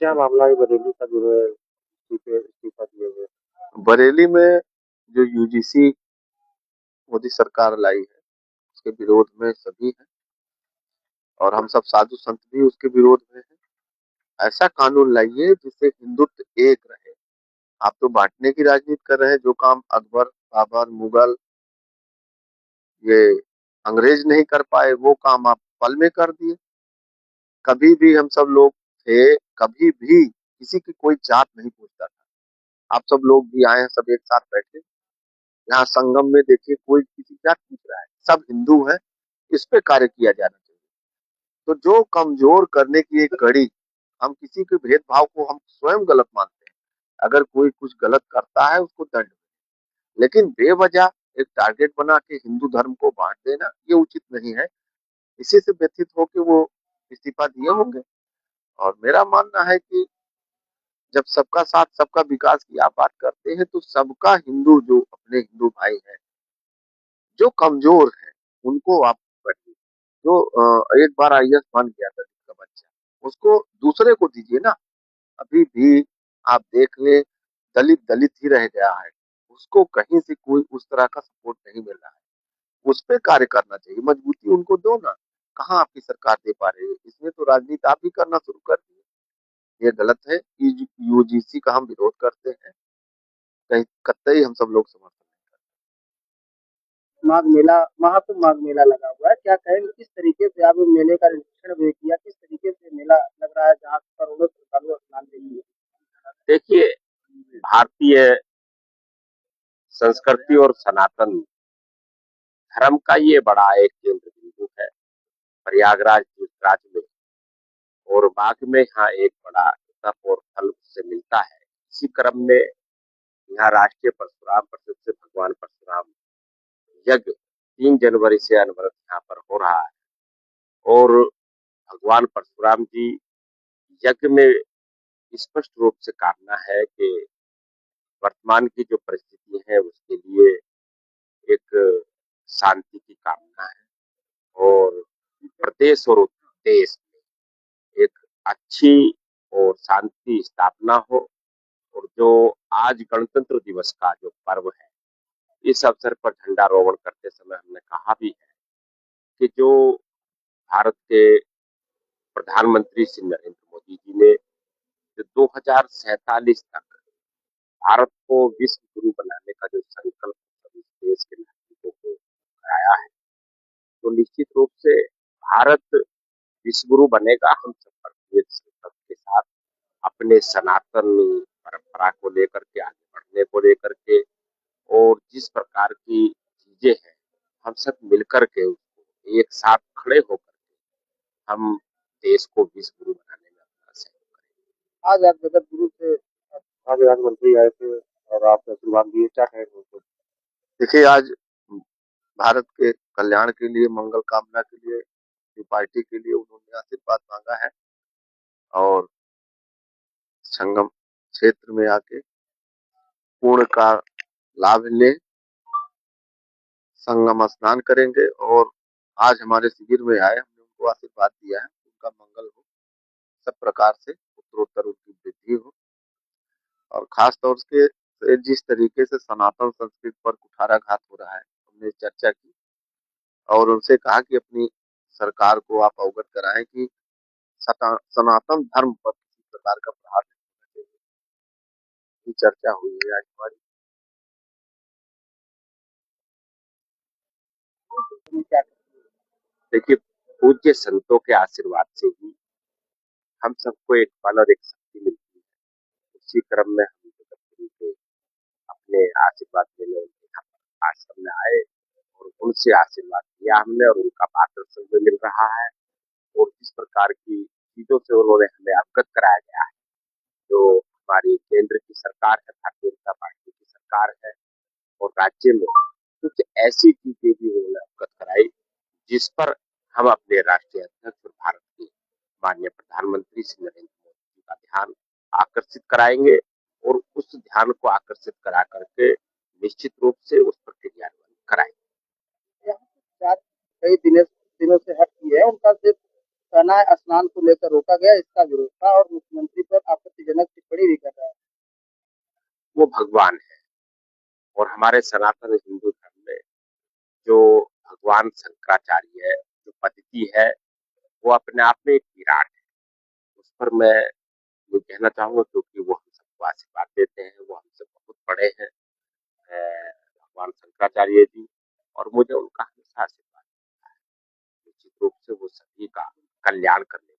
क्या मामला है बरेली का जो है इस्तीफा दिए हुए? बरेली में जो यूजीसी मोदी सरकार लाई है उसके विरोध में सभी हैं और हम सब साधु संत भी उसके विरोध में हैं। ऐसा कानून लाइए जिससे हिंदुत्व एक रहे। आप तो बांटने की राजनीति कर रहे हैं। जो काम अकबर, बाबर, मुगल, ये अंग्रेज नहीं कर पाए वो काम आप पल में कर दिए। कभी भी हम सब लोग थे, कभी भी किसी की कोई जात नहीं पूछता था। आप सब लोग भी आए हैं, सब एक साथ बैठे यहाँ संगम में, देखिए कोई किसी जात पूछ रहा है, सब हिंदू हैं। इस पे कार्य किया जाना चाहिए। तो जो कमजोर करने की एक कड़ी, हम किसी के भेदभाव को हम स्वयं गलत मानते हैं। अगर कोई कुछ गलत करता है उसको दंड, लेकिन बेवजह एक टारगेट बना के हिंदू धर्म को बांट देना ये उचित नहीं है। इसी से व्यथित होकर वो इस्तीफा दिए होंगे। और मेरा मानना है कि जब सबका साथ सबका विकास की आप बात करते हैं तो सबका हिंदू, जो अपने हिंदू भाई हैं जो कमजोर है उनको आप पढ़िए। जो एक बार आईएएस बन गया था जिसका बच्चा, उसको दूसरे को दीजिए ना। अभी भी आप देख ले, दलित दलित ही रह गया है। उसको कहीं से कोई उस तरह का सपोर्ट नहीं मिल रहा है। उस पे कार्य करना चाहिए, मजबूती उनको दो ना। कहाँ आपकी सरकार दे पा रही है? इसमें तो राजनीति आप भी करना शुरू कर दिए। ये गलत है। यूजीसी का हम विरोध करते हैं, कहीं कतई हम सब लोग समर्थन नहीं करते। माघ मेला, महाकुंभ माघ मेला लगा हुआ है, क्या कहेंगे किस तरीके से आप मेले का निरीक्षण भी किया, किस तरीके से मेला लग रहा है जहाँ करोड़ों श्रद्धालु स्नान के लिए? देखिए, भारतीय संस्कृति और सनातन धर्म का ये बड़ा एक केंद्र बिंदु है प्रयागराज गुजरात में। और माघ में यहाँ एक बड़ा तप और फल उससे मिलता है। इसी क्रम में यहाँ राष्ट्रीय परशुराम परिषद से भगवान परशुराम यज्ञ 3 जनवरी से अनवरत यहाँ पर हो रहा है। और भगवान परशुराम जी यज्ञ में स्पष्ट रूप से कामना है कि वर्तमान की जो परिस्थिति है उसके लिए एक शांति की कामना है। और प्रदेश और देश में एक अच्छी और शांति स्थापना हो। और जो आज गणतंत्र दिवस का जो पर्व है, इस अवसर पर झंडारोहण करते समय हमने कहा भी है कि जो भारत के प्रधानमंत्री श्री नरेंद्र मोदी जी ने जो 2047 तक भारत को विश्व गुरु बनाने का जो संकल्प सभी देश के नागरिकों को कराया है, तो निश्चित रूप से भारत विश्व गुरु बनेगा। हम सब भारतीय संकल्प के साथ अपने सनातन परंपरा को लेकर के आगे बढ़ने को लेकर के, और जिस प्रकार की चीजें हैं हम सब मिलकर के उसको एक साथ खड़े होकर हम देश को विश्व गुरु बनाने में अपना सहयोग करें। आज आप जगत गुरु से आज प्रधानमंत्री आए थे और आपने आशीर्वाद दिए, क्या कहेंगे उनको? देखिए, आज भारत के कल्याण के लिए, मंगल कामना के लिए, पार्टी के लिए उन्होंने आशीर्वाद मांगा है। और संगम क्षेत्र में आके पूर्ण का लाभ ले, संगम स्नान करेंगे। और आज हमारे शिविर में आए, हमने उनको आशीर्वाद दिया है, उनका मंगल हो, सब प्रकार से उत्तरोत्तर उनकी वृद्धि हो। और खास तौर से जिस तरीके से सनातन संस्कृति पर कुठाराघात हो रहा है, हमने चर्चा की और उनसे कहा कि अपनी सरकार को आप अवगत कराएं कि सनातन धर्म पर किसी प्रकार का प्रहार नहीं होना चाहिए। ये चर्चा हुई है आज हमारी। क्या देखिए, पूज्य संतों के आशीर्वाद से ही हम सबको एक बल और एक शक्ति मिलती है। उसी क्रम में हम जगतगुरु के अपने आशीर्वाद लेने उनके यहाँ पर आश्रम में आए और उनसे आशीर्वाद लिया हमने, और उनका मार्गदर्शन भी मिल रहा है। और इस प्रकार की चीजों से उन्होंने हमें अवगत कराया गया है। जो हमारी केंद्र की सरकार है, भारतीय जनता पार्टी की सरकार है, और राज्य में कुछ ऐसी चीजें भी उन्होंने अवगत कराई जिस पर हम अपने राष्ट्रीय अध्यक्ष और भारत के माननीय प्रधानमंत्री श्री नरेंद्र मोदी जी का ध्यान आकर्षित कराएंगे। और उस ध्यान को आकर्षित करा करके निश्चित रूप से उस पर क्रियान्वयन कराएंगे। यहाँ जात कई दिनों दिनों से हट की है, उनका सिर्फ कहना है स्नान को लेकर रोका गया, इसका विरोध था और मुख्यमंत्री पर आपत्तिजनक टिप्पणी भी कर रहा है। वो भगवान है और हमारे सनातन हिंदू धर्म में जो भगवान शंकराचार्य है, जो पद्धति है, वो अपने आप में एक विराट है। उस पर मैं ये कहना चाहूंगा क्योंकि वो हम सबको आशीर्वाद देते हैं, वो हमसे बहुत बड़े हैं भगवान शंकराचार्य जी, और मुझे उनका हमेशा आशीर्वाद मिलता है। निश्चित रूप से वो सभी का कल्याण करने